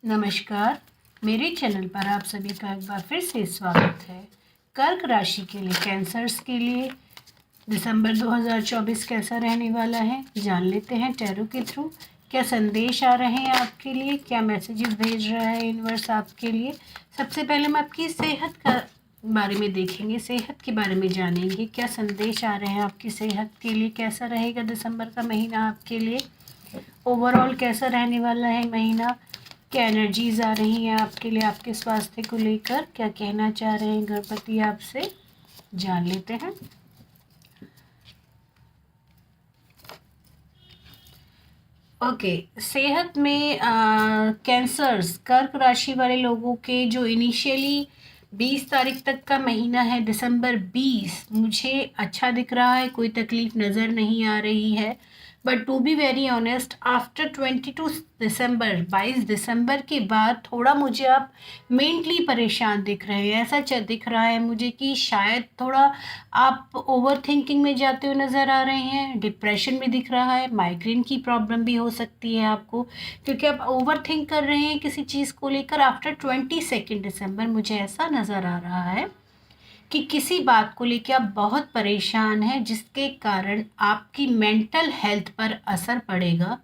नमस्कार। मेरे चैनल पर आप सभी का एक बार फिर से स्वागत है। कर्क राशि के लिए, कैंसर्स के लिए दिसंबर 2024 कैसा रहने वाला है, जान लेते हैं टैरो के थ्रू। क्या संदेश आ रहे हैं आपके लिए, क्या मैसेजेस भेज रहा है यूनिवर्स आपके लिए। सबसे पहले हम आपकी सेहत का बारे में देखेंगे, सेहत के बारे में जानेंगे, क्या संदेश आ रहे हैं आपकी सेहत के लिए, कैसा रहेगा दिसंबर का महीना आपके लिए, ओवरऑल कैसा रहने वाला है महीना, क्या एनर्जीज आ रही हैं आपके लिए, आपके स्वास्थ्य को लेकर क्या कहना चाह रहे हैं गणपति आपसे, जान लेते हैं। ओके, सेहत में कैंसर्स, कर्क राशि वाले लोगों के जो इनिशियली 20 तारीख तक का महीना है, दिसंबर 20, मुझे अच्छा दिख रहा है, कोई तकलीफ नज़र नहीं आ रही है। But to be very honest, after 22 दिसंबर, 22 दिसंबर के बाद थोड़ा मुझे आप मेंटली परेशान दिख रहे हैं। ऐसा दिख रहा है मुझे कि शायद थोड़ा आप ओवर थिंकिंग में जाते हुए नज़र आ रहे हैं, डिप्रेशन भी दिख रहा है, माइग्रेन की प्रॉब्लम भी हो सकती है आपको, क्योंकि आप ओवर थिंक कर रहे हैं किसी चीज़ को लेकर। आफ्टर 22 दिसंबर मुझे ऐसा नज़र आ रहा है कि किसी बात को लेकर आप बहुत परेशान हैं, जिसके कारण आपकी मेंटल हेल्थ पर असर पड़ेगा।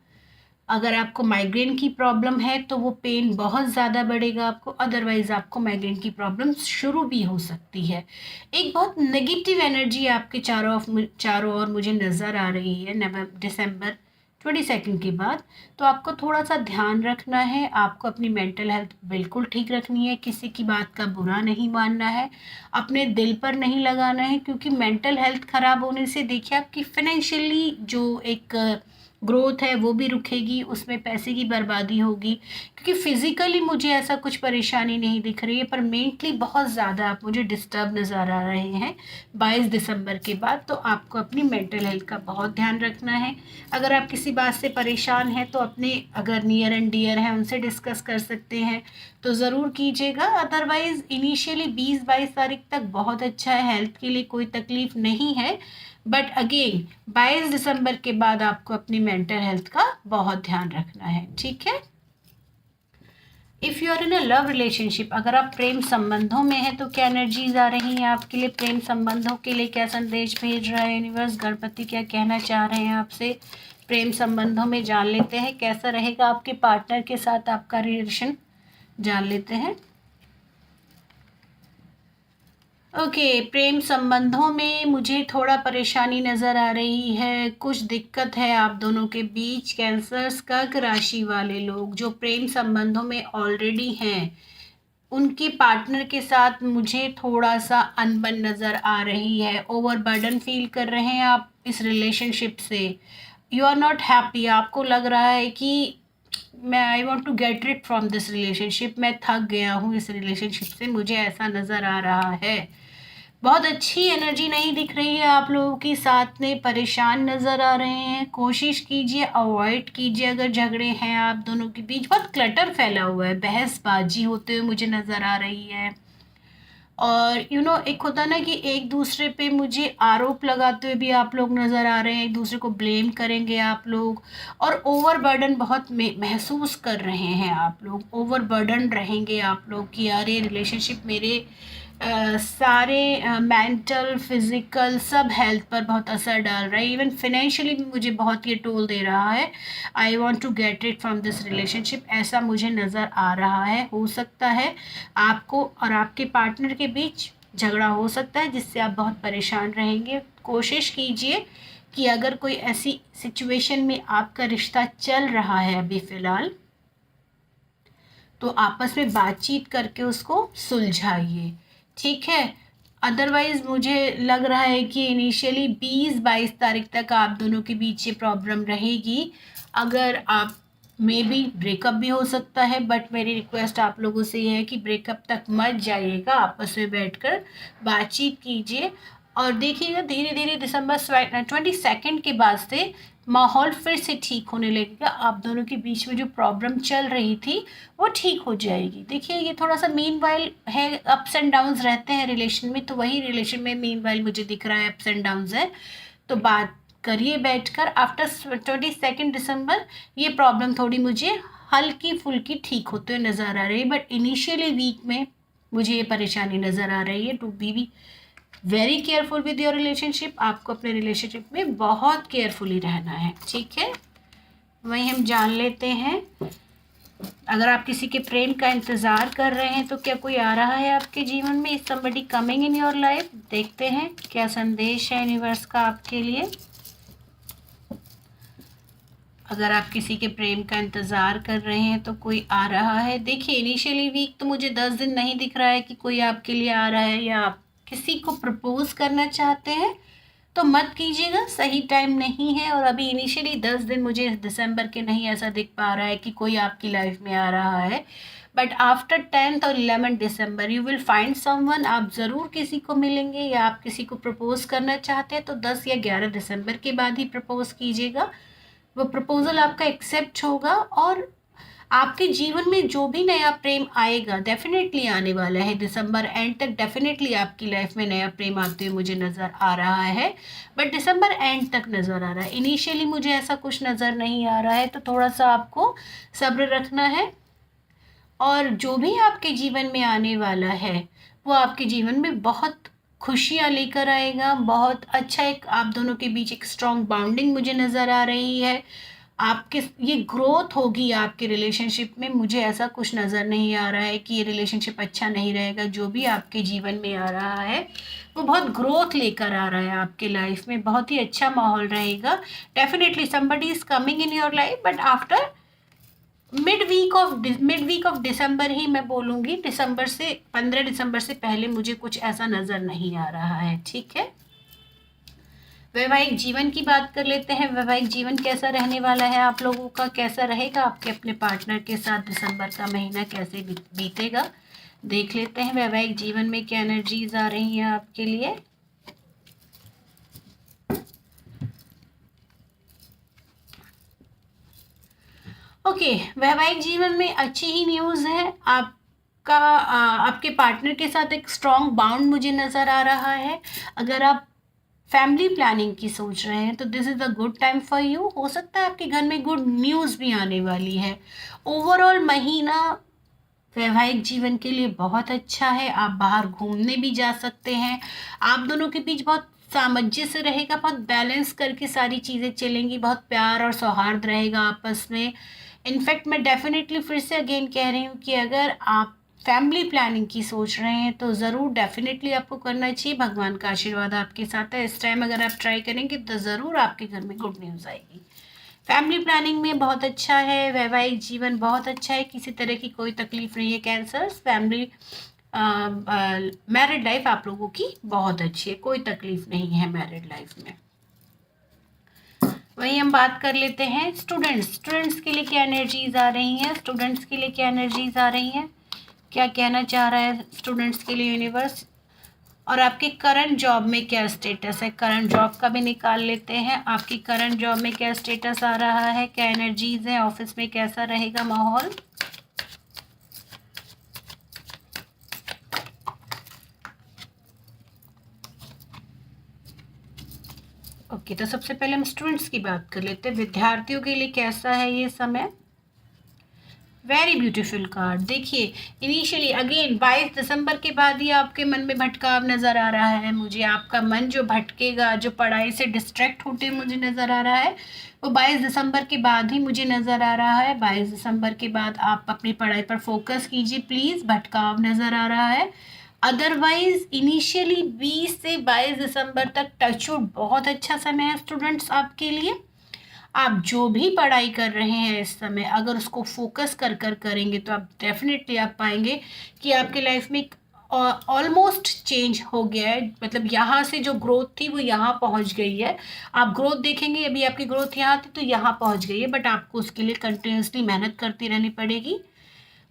अगर आपको माइग्रेन की प्रॉब्लम है तो वो पेन बहुत ज़्यादा बढ़ेगा आपको, अदरवाइज़ आपको माइग्रेन की प्रॉब्लम शुरू भी हो सकती है। एक बहुत नेगेटिव एनर्जी आपके चारों ओर मुझे नज़र आ रही है दिसंबर 22 के बाद। तो आपको थोड़ा सा ध्यान रखना है, आपको अपनी मेंटल हेल्थ बिल्कुल ठीक रखनी है, किसी की बात का बुरा नहीं मानना है, अपने दिल पर नहीं लगाना है, क्योंकि मेंटल हेल्थ ख़राब होने से देखिए आपकी फाइनेंशियली जो एक ग्रोथ है वो भी रुकेगी, उसमें पैसे की बर्बादी होगी। क्योंकि फिज़िकली मुझे ऐसा कुछ परेशानी नहीं दिख रही है, पर मेंटली बहुत ज़्यादा आप मुझे डिस्टर्ब नज़र आ रहे हैं 22 दिसंबर के बाद। तो आपको अपनी मेंटल हेल्थ का बहुत ध्यान रखना है। अगर आप किसी बात से परेशान हैं तो अपने अगर नियर एंड डियर हैं उनसे डिस्कस कर सकते हैं तो ज़रूर कीजिएगा। अदरवाइज़ इनिशियली 20-22 तारीख तक बहुत अच्छा है, हेल्थ के लिए कोई तकलीफ़ नहीं है। बट अगेन 22 दिसंबर के बाद आपको अपनी मेंटल हेल्थ का बहुत ध्यान रखना है, ठीक है। If you are in a love relationship, अगर आप प्रेम संबंधों में हैं तो क्या एनर्जीज आ रही हैं आपके लिए, प्रेम संबंधों के लिए क्या संदेश भेज रहा है यूनिवर्स, गणपति क्या कहना चाह रहे हैं आपसे प्रेम संबंधों में, जान लेते हैं। कैसा रहेगा आपके पार्टनर के साथ आपका रिलेशन, जान लेते हैं। ओके, प्रेम संबंधों में मुझे थोड़ा परेशानी नज़र आ रही है, कुछ दिक्कत है आप दोनों के बीच। कैंसर्स, कर्क राशि वाले लोग जो प्रेम संबंधों में ऑलरेडी हैं, उनके पार्टनर के साथ मुझे थोड़ा सा अनबन नज़र आ रही है, ओवरबर्डन फील कर रहे हैं आप इस रिलेशनशिप से। यू आर नॉट हैप्पी, आपको लग रहा है कि I want to get rid from this relationship, मैं थक गया हूँ इस रिलेशनशिप से, मुझे ऐसा नज़र आ रहा है। बहुत अच्छी एनर्जी नहीं दिख रही है आप लोगों की, साथ में परेशान नज़र आ रहे हैं। कोशिश कीजिए, अवॉइड कीजिए अगर झगड़े हैं आप दोनों के बीच। बहुत क्लटर फैला हुआ है, बहसबाजी होते हुए मुझे नज़र आ रही है। और एक होता ना कि एक दूसरे पे मुझे आरोप लगाते हुए भी आप लोग नज़र आ रहे हैं, एक दूसरे को ब्लेम करेंगे आप लोग, और ओवरबर्डन बहुत महसूस कर रहे हैं आप लोग, ओवरबर्डन रहेंगे आप लोग कि यार ये रिलेशनशिप मेरे सारे मेंटल, फिज़िकल, सब हेल्थ पर बहुत असर डाल रहा है। इवन फिनेंशियली भी मुझे बहुत ये टोल दे रहा है। I want to get it from this relationship, ऐसा मुझे नज़र आ रहा है। हो सकता है आपको और आपके पार्टनर के बीच झगड़ा हो सकता है, जिससे आप बहुत परेशान रहेंगे। कोशिश कीजिए कि अगर कोई ऐसी सिचुएशन में आपका रिश्ता चल रहा है अभी फ़िलहाल, तो आपस में बातचीत करके उसको सुलझाइए, ठीक है। अदरवाइज़ मुझे लग रहा है कि इनिशियली 20-22 तारीख तक आप दोनों के बीच ये प्रॉब्लम रहेगी। अगर आप मे बी ब्रेकअप भी हो सकता है, बट मेरी रिक्वेस्ट आप लोगों से ये है कि ब्रेकअप तक मत जाइएगा, आपस में बैठकर बातचीत कीजिए और देखिएगा धीरे धीरे दिसंबर 22 के बाद से माहौल फिर से ठीक होने लगेगा। आप दोनों के बीच में जो प्रॉब्लम चल रही थी वो ठीक हो जाएगी। देखिए ये थोड़ा सा मीनवाइल है, अप्स एंड डाउन्स रहते हैं रिलेशन में, तो वही रिलेशन में मीनवाइल मुझे दिख रहा है अप्स एंड डाउन्स है। तो बात करिए बैठकर, आफ्टर 22 दिसंबर ये प्रॉब्लम थोड़ी मुझे हल्की फुल्की ठीक होते हुए नज़र आ रही है, बट इनिशियली वीक में मुझे ये परेशानी नज़र आ रही है। To be very careful with your relationship, आपको अपने रिलेशनशिप में बहुत केयरफुली रहना है, ठीक है। वहीं हम जान लेते हैं, अगर आप किसी के प्रेम का इंतज़ार कर रहे हैं तो क्या कोई आ रहा है आपके जीवन में? Is somebody coming in your life? देखते हैं क्या संदेश है यूनिवर्स का आपके लिए। अगर आप किसी के प्रेम का इंतज़ार कर रहे हैं तो कोई आ रहा है। देखिए इनिशियली वीक तो मुझे 10 दिन नहीं दिख रहा है कि कोई आपके लिए आ रहा है, या आप किसी को प्रपोज करना चाहते हैं तो मत कीजिएगा, सही टाइम नहीं है। और अभी इनिशियली 10 दिन मुझे दिसंबर के नहीं ऐसा दिख पा रहा है कि कोई आपकी लाइफ में आ रहा है, बट आफ्टर 10th और 11 दिसंबर यू विल फाइंड समवन। आप ज़रूर किसी को मिलेंगे, या आप किसी को प्रपोज करना चाहते हैं तो 10 या 11 दिसंबर के बाद ही प्रपोज कीजिएगा। वो प्रपोजल आपका एक्सेप्ट होगा, और आपके जीवन में जो भी नया प्रेम आएगा डेफिनेटली आने वाला है। दिसंबर एंड तक डेफिनेटली आपकी लाइफ में नया प्रेम आते हुए मुझे नज़र आ रहा है, बट दिसंबर एंड तक नज़र आ रहा है। इनिशियली मुझे ऐसा कुछ नज़र नहीं आ रहा है, तो थोड़ा सा आपको सब्र रखना है। और जो भी आपके जीवन में आने वाला है वो आपके जीवन में बहुत खुशियाँ लेकर आएगा। बहुत अच्छा एक आप दोनों के बीच एक स्ट्रॉन्ग बॉन्डिंग मुझे नज़र आ रही है। आपके ये ग्रोथ होगी आपके रिलेशनशिप में। मुझे ऐसा कुछ नज़र नहीं आ रहा है कि ये रिलेशनशिप अच्छा नहीं रहेगा। जो भी आपके जीवन में आ रहा है वो बहुत ग्रोथ लेकर आ रहा है आपके लाइफ में, बहुत ही अच्छा माहौल रहेगा। Definitely somebody is coming in your life, but after midweek of December ही मैं बोलूँगी। दिसंबर से 15 दिसंबर से पहले मुझे कुछ ऐसा नज़र नहीं आ रहा है, ठीक है। वैवाहिक जीवन की बात कर लेते हैं। वैवाहिक जीवन कैसा रहने वाला है आप लोगों का, कैसा रहेगा आपके अपने पार्टनर के साथ? दिसंबर का महीना कैसे बीतेगा देख लेते हैं। वैवाहिक जीवन में क्या एनर्जीज आ रही हैं आपके लिए। ओके, वैवाहिक जीवन में अच्छी ही न्यूज़ है। आपके पार्टनर के साथ एक स्ट्रॉन्ग बाउंड मुझे नज़र आ रहा है। अगर आप फैमिली प्लानिंग की सोच रहे हैं तो this is a good time for you. हो सकता है आपके घर में गुड न्यूज़ भी आने वाली है। ओवरऑल महीना वैवाहिक जीवन के लिए बहुत अच्छा है। आप बाहर घूमने भी जा सकते हैं। आप दोनों के बीच बहुत सामंजस्य रहेगा, बहुत बैलेंस करके सारी चीज़ें चलेंगी, बहुत प्यार और सौहार्द रहेगा आपस में। इनफैक्ट मैं डेफिनेटली फिर से अगेन कह रही हूँ कि अगर आप फैमिली प्लानिंग की सोच रहे हैं तो ज़रूर डेफिनेटली आपको करना चाहिए। भगवान का आशीर्वाद आपके साथ है। इस टाइम अगर आप ट्राई करेंगे तो ज़रूर आपके घर में गुड न्यूज़ आएगी। फैमिली प्लानिंग में बहुत अच्छा है। वैवाहिक जीवन बहुत अच्छा है, किसी तरह की कोई तकलीफ नहीं है। कैंसर्स फैमिली मैरिड लाइफ आप लोगों की बहुत अच्छी है, कोई तकलीफ नहीं है मैरिड लाइफ में। वहीं हम बात कर लेते हैं स्टूडेंट्स के लिए क्या एनर्जीज आ रही हैं। स्टूडेंट्स के लिए क्या एनर्जीज आ रही हैं, क्या कहना चाह रहा है स्टूडेंट्स के लिए यूनिवर्स। और आपके करंट जॉब में क्या स्टेटस है, करंट जॉब का भी निकाल लेते हैं। आपकी करंट जॉब में क्या स्टेटस आ रहा है, क्या एनर्जीज है, ऑफिस में कैसा रहेगा माहौल। ओके, तो सबसे पहले हम स्टूडेंट्स की बात कर लेते हैं। विद्यार्थियों के लिए कैसा है ये समय। Very beautiful card. देखिए इनिशियली अगेन 22 दिसंबर के बाद ही आपके मन में भटकाव नज़र आ रहा है मुझे। आपका मन जो भटकेगा, जो पढ़ाई से डिस्ट्रैक्ट होते मुझे नज़र आ रहा है, वो 22 दिसंबर के बाद ही मुझे नज़र आ रहा है। 22 दिसंबर के बाद आप अपनी पढ़ाई पर फोकस कीजिए प्लीज़। भटकाव नज़र आ रहा है। अदरवाइज इनिशियली 20 से 22 दिसंबर तक टचवुड बहुत अच्छा समय है स्टूडेंट्स आपके लिए। आप जो भी पढ़ाई कर रहे हैं इस समय अगर उसको फोकस कर कर करेंगे तो आप डेफिनेटली आप पाएंगे कि आपके लाइफ में ऑलमोस्ट चेंज हो गया है। मतलब यहाँ से जो ग्रोथ थी वो यहाँ पहुँच गई है। आप ग्रोथ देखेंगे, अभी आपकी ग्रोथ यहाँ थी तो यहाँ पहुँच गई है, बट आपको उसके लिए कंटिन्यूसली मेहनत करती रहनी पड़ेगी।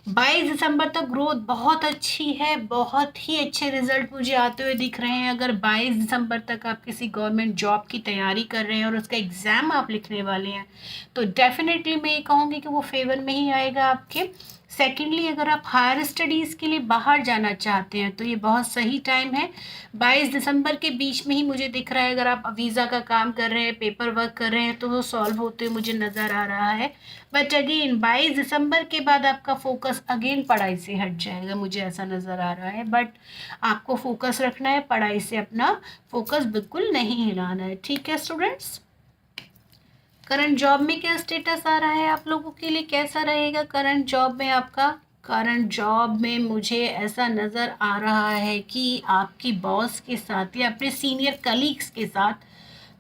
22 दिसंबर तक ग्रोथ बहुत अच्छी है, बहुत ही अच्छे रिजल्ट मुझे आते हुए दिख रहे हैं। अगर 22 दिसंबर तक आप किसी गवर्नमेंट जॉब की तैयारी कर रहे हैं और उसका एग्ज़ाम आप लिखने वाले हैं तो डेफिनेटली मैं ये कहूँगी कि वो फेवर में ही आएगा आपके। सेकेंडली, अगर आप हायर स्टडीज़ के लिए बाहर जाना चाहते हैं तो ये बहुत सही टाइम है। 22 दिसंबर के बीच में ही मुझे दिख रहा है। अगर आप वीज़ा का काम कर रहे हैं, पेपर वर्क कर रहे हैं, तो वो सॉल्व होते हुए मुझे नज़र आ रहा है। बट अगेन 22 दिसंबर के बाद आपका फोकस अगेन पढ़ाई से हट जाएगा, मुझे ऐसा नज़र आ रहा है। बट आपको फोकस रखना है, पढ़ाई से अपना फोकस बिल्कुल नहीं हिलाना है। ठीक है स्टूडेंट्स। करंट जॉब में क्या स्टेटस आ रहा है आप लोगों के लिए, कैसा रहेगा करंट जॉब में आपका? करंट जॉब में मुझे ऐसा नज़र आ रहा है कि आपकी बॉस के साथ या अपने सीनियर कलीग्स के साथ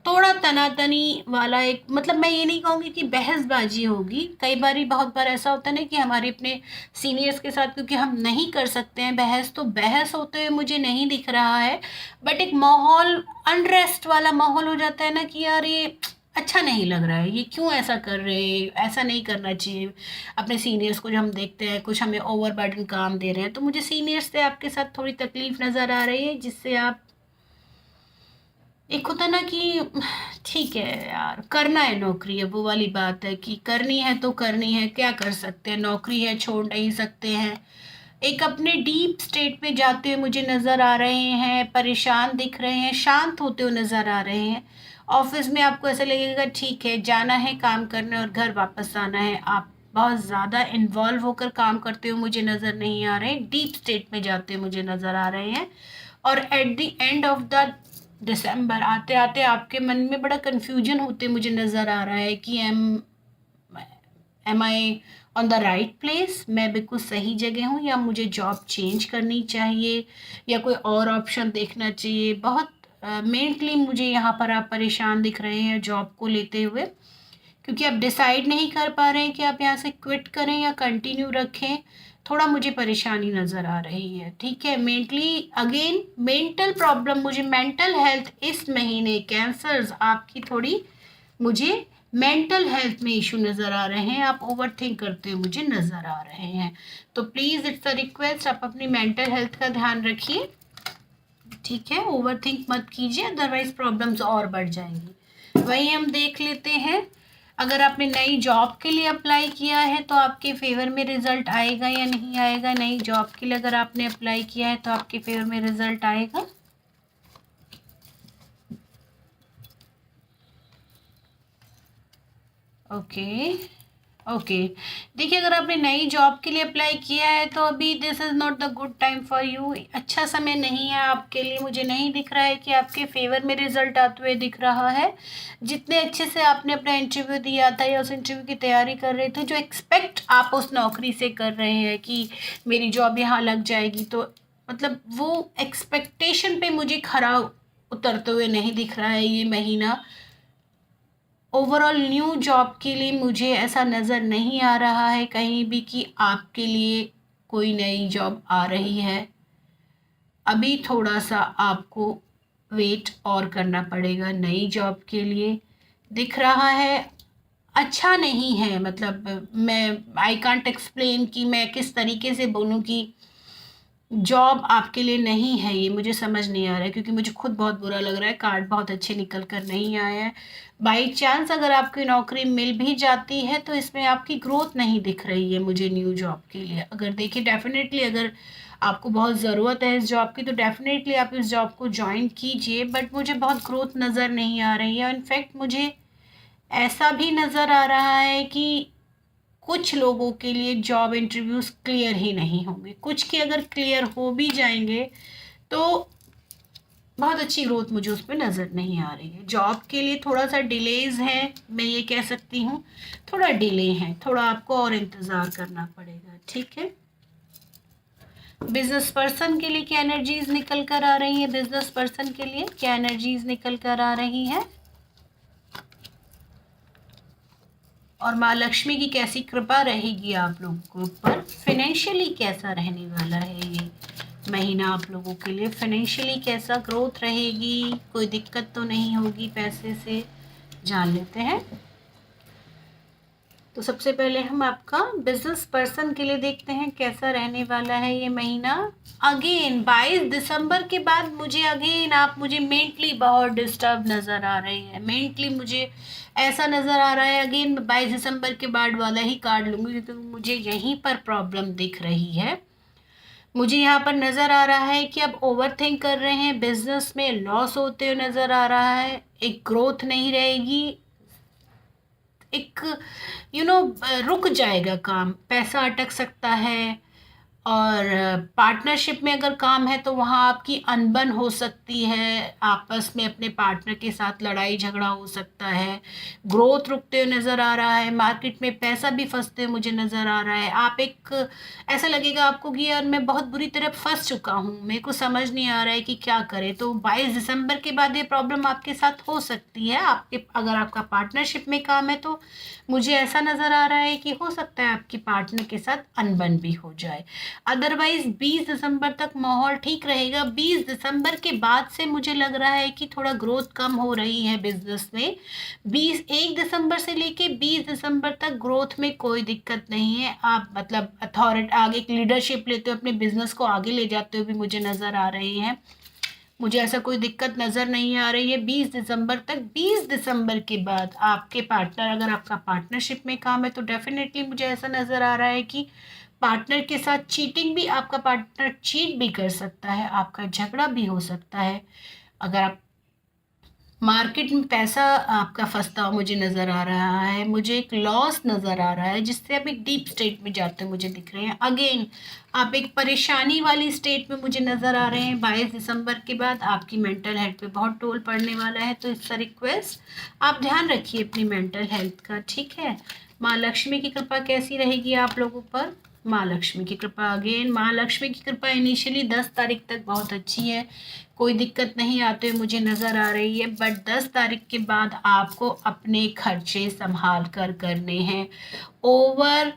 थोड़ा तनातनी वाला एक, मतलब मैं ये नहीं कहूँगी कि बहसबाजी होगी। कई बार बहुत बार ऐसा होता है ना कि हमारे अपने सीनियर्स के साथ, क्योंकि हम नहीं कर सकते हैं बहस, तो बहस होते हुए मुझे नहीं दिख रहा है। बट एक माहौल, अनरेस्ट वाला माहौल हो जाता है ना कि यार ये अच्छा नहीं लग रहा है, ये क्यों ऐसा कर रहे हैं, ऐसा नहीं करना चाहिए। अपने सीनियर्स को जो हम देखते हैं कुछ हमें ओवरबर्डन काम दे रहे हैं, तो मुझे सीनियर्स से आपके साथ थोड़ी तकलीफ नज़र आ रही है, जिससे आप, एक होता ना कि ठीक है यार करना है नौकरी, अब वो वाली बात है कि करनी है तो करनी है, क्या कर सकते हैं, नौकरी है छोड़ नहीं सकते हैं। एक अपने डीप स्टेट में जाते हुए मुझे नज़र आ रहे हैं, परेशान दिख रहे हैं, शांत होते हुए नज़र आ रहे हैं। ऑफिस में आपको ऐसा लगेगा ठीक है जाना है काम करने और घर वापस आना है, आप बहुत ज़्यादा इन्वॉल्व होकर काम करते हुए मुझे नज़र नहीं आ रहे हैं, डीप स्टेट में जाते हुए मुझे नज़र आ रहे हैं। और at the end of the दिसंबर आते आते आपके मन में बड़ा कन्फ्यूजन होते मुझे नज़र आ रहा है कि am I on the right place, मैं बिल्कुल सही जगह हूँ, या मुझे जॉब चेंज करनी चाहिए, या कोई और ऑप्शन देखना चाहिए। बहुत मेंटली मुझे यहाँ पर आप परेशान दिख रहे हैं जॉब को लेते हुए, क्योंकि आप डिसाइड नहीं कर पा रहे हैं कि आप यहाँ से क्विट करें या कंटिन्यू रखें। थोड़ा मुझे परेशानी नज़र आ रही है। ठीक है, मेंटली अगेन मेंटल प्रॉब्लम, मुझे मेंटल हेल्थ इस महीने कैंसर्स आपकी थोड़ी, मुझे मेंटल हेल्थ में इशू नज़र आ रहे हैं, आप ओवर थिंक करते हुए मुझे नज़र आ रहे हैं। तो प्लीज़ इट्स अ रिक्वेस्ट, आप अपनी मेंटल हेल्थ का ध्यान रखिए। ठीक है, ओवर थिंक मत कीजिए, अदरवाइज प्रॉब्लम्स और बढ़ जाएंगी। वही हम देख लेते हैं, अगर आपने नई जॉब के लिए अप्लाई किया है तो आपके फेवर में रिजल्ट आएगा या नहीं आएगा। नई जॉब के लिए अगर आपने अप्लाई किया है तो आपके फेवर में रिजल्ट आएगा। ओके ओके, देखिए अगर आपने नई जॉब के लिए अप्लाई किया है तो अभी this is not the good time for you, अच्छा समय नहीं है आपके लिए। मुझे नहीं दिख रहा है कि आपके फेवर में रिजल्ट आते हुए दिख रहा है। जितने अच्छे से आपने अपना इंटरव्यू दिया था या उस इंटरव्यू की तैयारी कर रहे थे, जो एक्सपेक्ट आप उस नौकरी से कर रहे हैं कि मेरी जॉब यहाँ लग जाएगी, तो मतलब वो एक्सपेक्टेशन पे मुझे खरा उतरते हुए नहीं दिख रहा है ये महीना। ओवरऑल न्यू जॉब के लिए मुझे ऐसा नज़र नहीं आ रहा है कहीं भी कि आपके लिए कोई नई जॉब आ रही है। अभी थोड़ा सा आपको वेट और करना पड़ेगा नई जॉब के लिए। दिख रहा है अच्छा नहीं है, मतलब मैं आई कांट एक्सप्लेन कि मैं किस तरीके से बोलूँ कि जॉब आपके लिए नहीं है, ये मुझे समझ नहीं आ रहा है, क्योंकि मुझे खुद बहुत बुरा लग रहा है, कार्ड बहुत अच्छे निकल कर नहीं आए हैं। बाई चांस अगर आपकी नौकरी मिल भी जाती है तो इसमें आपकी ग्रोथ नहीं दिख रही है मुझे न्यू जॉब के लिए। अगर देखिए डेफिनेटली अगर आपको बहुत ज़रूरत है इस जॉब की तो डेफिनेटली आप इस जॉब को ज्वाइन कीजिए, बट मुझे बहुत ग्रोथ नज़र नहीं आ रही है। इनफैक्ट मुझे ऐसा भी नज़र आ रहा है कि कुछ लोगों के लिए जॉब इंटरव्यूज़ क्लियर ही नहीं होंगे, कुछ के अगर क्लियर हो भी जाएंगे तो बहुत अच्छी ग्रोथ मुझे उसमें नज़र नहीं आ रही है। जॉब के लिए थोड़ा सा डिलेज है, मैं ये कह सकती हूँ, थोड़ा डिले है, थोड़ा आपको और इंतज़ार करना पड़ेगा। ठीक है, बिजनेस पर्सन के लिए क्या एनर्जीज निकल कर आ रही है, बिजनेस पर्सन के लिए क्या एनर्जीज निकल कर आ रही है, और माँ लक्ष्मी की कैसी कृपा रहेगी आप लोगों के ऊपर, फाइनेंशियली कैसा रहने वाला है ये महीना आप लोगों के लिए, फाइनेंशियली कैसा ग्रोथ रहेगी, कोई दिक्कत तो नहीं होगी पैसे से, जान लेते हैं। तो सबसे पहले हम आपका बिजनेस पर्सन के लिए देखते हैं कैसा रहने वाला है ये महीना। अगेन 22 दिसंबर के बाद मुझे आप मुझे मेंटली बहुत डिस्टर्ब नज़र आ रही है। मेंटली मुझे ऐसा नज़र आ रहा है, अगेन 22 दिसंबर के बाद वाला ही कार्ड लूँगी क्योंकि मुझे यहीं पर प्रॉब्लम दिख रही है। मुझे यहाँ पर नज़र आ रहा है कि आप ओवर थिंक कर रहे हैं, बिजनेस में लॉस होते हुए नज़र आ रहा है, एक ग्रोथ नहीं रहेगी, एक रुक जाएगा काम, पैसा अटक सकता है। और पार्टनरशिप में अगर काम है तो वहाँ आपकी अनबन हो सकती है, आपस में अपने पार्टनर के साथ लड़ाई झगड़ा हो सकता है, ग्रोथ रुकते हुए नज़र आ रहा है, मार्केट में पैसा भी फंसते हुए मुझे नज़र आ रहा है। आप ऐसा लगेगा आपको कि यार मैं बहुत बुरी तरह फंस चुका हूँ, मेरे को समझ नहीं आ रहा है कि क्या करें। तो 22 दिसंबर के बाद ये प्रॉब्लम आपके साथ हो सकती है। अगर आपका पार्टनरशिप में काम है तो मुझे ऐसा नज़र आ रहा है कि हो सकता है आपकी पार्टनर के साथ अनबन भी हो जाए। अदरवाइज 20 दिसंबर तक माहौल ठीक रहेगा। 20 दिसंबर के बाद से मुझे लग रहा है कि थोड़ा ग्रोथ कम हो रही है बिजनेस में। 1 दिसंबर से लेके 20 दिसंबर तक ग्रोथ में कोई दिक्कत नहीं है। आप मतलब अथॉरिटी आगे एक लीडरशिप लेते हो, अपने बिजनेस को आगे ले जाते हुए भी मुझे नज़र आ रहे हैं। मुझे ऐसा कोई दिक्कत नज़र नहीं आ रही है 20 दिसंबर तक। 20 दिसंबर के बाद आपके पार्टनर, अगर आपका पार्टनरशिप में काम है तो डेफिनेटली मुझे ऐसा नज़र आ रहा है कि पार्टनर के साथ चीटिंग भी, आपका पार्टनर चीट भी कर सकता है, आपका झगड़ा भी हो सकता है। अगर आप मार्केट में पैसा आपका फंसता हुआ मुझे नज़र आ रहा है, मुझे एक लॉस नज़र आ रहा है जिससे आप एक डीप स्टेट में जाते मुझे दिख रहे हैं। अगेन आप एक परेशानी वाली स्टेट में मुझे नज़र आ रहे हैं। 22 दिसंबर के बाद आपकी मेंटल हेल्थ पे बहुत टोल पड़ने वाला है, तो इसका रिक्वेस्ट आप ध्यान रखिए अपनी मेंटल हेल्थ का, ठीक है। माँ लक्ष्मी की कृपा कैसी रहेगी आप लोगों पर? माँ लक्ष्मी की कृपा, अगेन माँ लक्ष्मी की कृपा इनिशियली 10 तारीख तक बहुत अच्छी है, कोई दिक्कत नहीं आते हुए मुझे नज़र आ रही है। बट 10 तारीख के बाद आपको अपने खर्चे संभाल कर करने हैं। ओवर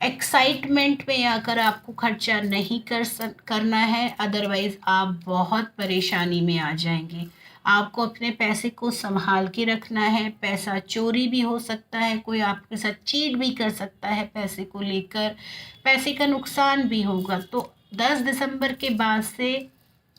एक्साइटमेंट में आकर आपको खर्चा नहीं करना है, अदरवाइज आप बहुत परेशानी में आ जाएंगे। आपको अपने पैसे को संभाल के रखना है, पैसा चोरी भी हो सकता है, कोई आपके साथ चीट भी कर सकता है पैसे को लेकर, पैसे का नुकसान भी होगा। तो 10 दिसंबर के बाद से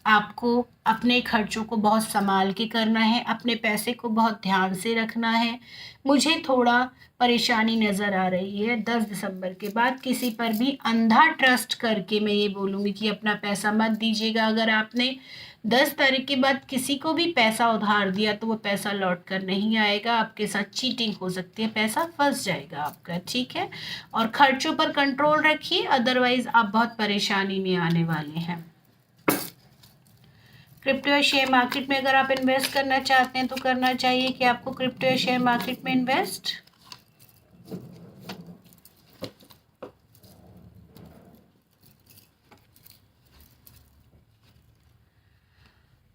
आपको अपने खर्चों को बहुत संभाल के करना है, अपने पैसे को बहुत ध्यान से रखना है। मुझे थोड़ा परेशानी नज़र आ रही है 10 दिसंबर के बाद। किसी पर भी अंधा ट्रस्ट करके मैं ये बोलूँगी कि अपना पैसा मत दीजिएगा। अगर आपने 10 तारीख के बाद किसी को भी पैसा उधार दिया तो वो पैसा लौट कर नहीं आएगा, आपके साथ चीटिंग हो सकती है, पैसा फंस जाएगा आपका, ठीक है। और खर्चों पर कंट्रोल रखिए, अदरवाइज़ आप बहुत परेशानी में आने वाले हैं। क्रिप्टो या शेयर मार्केट में अगर आप इन्वेस्ट करना चाहते हैं तो करना चाहिए कि आपको क्रिप्टो या शेयर मार्केट में इन्वेस्ट?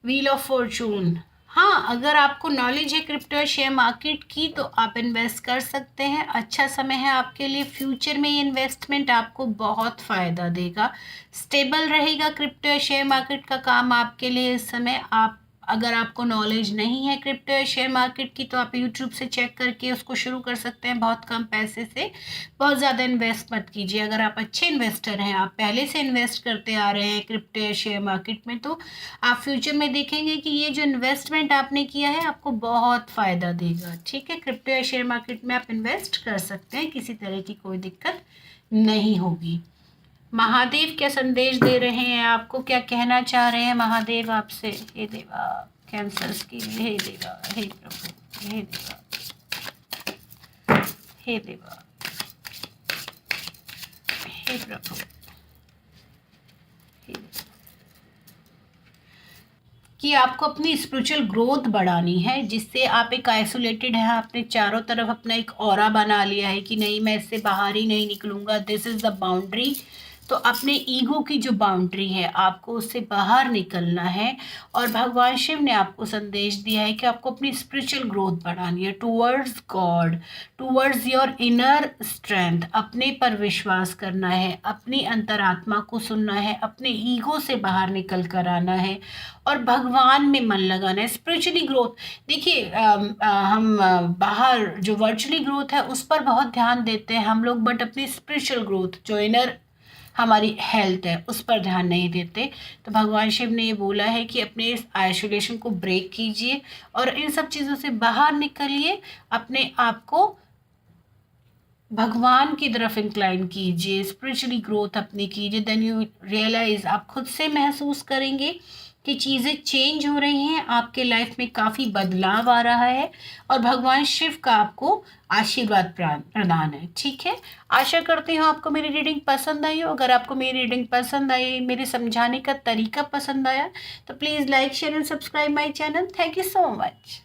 व्हील ऑफ फॉर्चून, हाँ, अगर आपको नॉलेज है क्रिप्टो या शेयर मार्केट की तो आप इन्वेस्ट कर सकते हैं। अच्छा समय है आपके लिए, फ्यूचर में ये इन्वेस्टमेंट आपको बहुत फ़ायदा देगा, स्टेबल रहेगा क्रिप्टो या शेयर मार्केट का काम आपके लिए इस समय। आप अगर आपको नॉलेज नहीं है क्रिप्टो या शेयर मार्केट की तो आप यूट्यूब से चेक करके उसको शुरू कर सकते हैं बहुत कम पैसे से। बहुत ज़्यादा इन्वेस्ट मत कीजिए। अगर आप अच्छे इन्वेस्टर हैं, आप पहले से इन्वेस्ट करते आ रहे हैं क्रिप्टो या शेयर मार्केट में, तो आप फ्यूचर में देखेंगे कि ये जो इन्वेस्टमेंट आपने किया है आपको बहुत फ़ायदा देगा, ठीक है। क्रिप्टो या शेयर मार्केट में आप इन्वेस्ट कर सकते हैं, किसी तरह की कोई दिक्कत नहीं होगी। महादेव क्या संदेश दे रहे हैं आपको, क्या कहना चाह रहे हैं महादेव आपसे? हे देवा, कैंसर्स के लिए, हे देवा, हे प्रभु, हे देवा, हे देवा, हे प्रभु, हे देवा। कि आपको अपनी स्पिरिचुअल ग्रोथ बढ़ानी है, जिससे आप एक आइसोलेटेड है, आपने चारों तरफ अपना एक ऑरा बना लिया है कि नहीं मैं इससे बाहर ही नहीं निकलूंगा, दिस इज़ द बाउंड्री, तो अपने ईगो की जो बाउंड्री है आपको उससे बाहर निकलना है। और भगवान शिव ने आपको संदेश दिया है कि आपको अपनी स्पिरिचुअल ग्रोथ बढ़ानी है towards God, towards your inner strength. अपने पर विश्वास करना है, अपनी अंतरात्मा को सुनना है, अपने ईगो से बाहर निकल कर आना है और भगवान में मन लगाना है। स्पिरिचुअली ग्रोथ देखिए, हम बाहर जो वर्चुअली ग्रोथ है उस पर बहुत ध्यान देते हैं हम लोग, बट अपनी स्पिरिचुअल ग्रोथ जो इनर हमारी हेल्थ है उस पर ध्यान नहीं देते। तो भगवान शिव ने ये बोला है कि अपने इस आइसोलेशन को ब्रेक कीजिए और इन सब चीज़ों से बाहर निकलिए, अपने आप को भगवान की तरफ इंक्लाइन कीजिए, स्पिरिचुअली ग्रोथ अपनी कीजिए। देन यू रियलाइज, आप खुद से महसूस करेंगे कि चीज़ें चेंज हो रही हैं, आपके लाइफ में काफ़ी बदलाव आ रहा है और भगवान शिव का आपको आशीर्वाद प्रदान है। ठीक है, आशा करती हूँ आपको मेरी रीडिंग पसंद आई हो। अगर आपको मेरी रीडिंग पसंद आई, मेरे समझाने का तरीका पसंद आया, तो please like share and subscribe my channel. Thank you so much.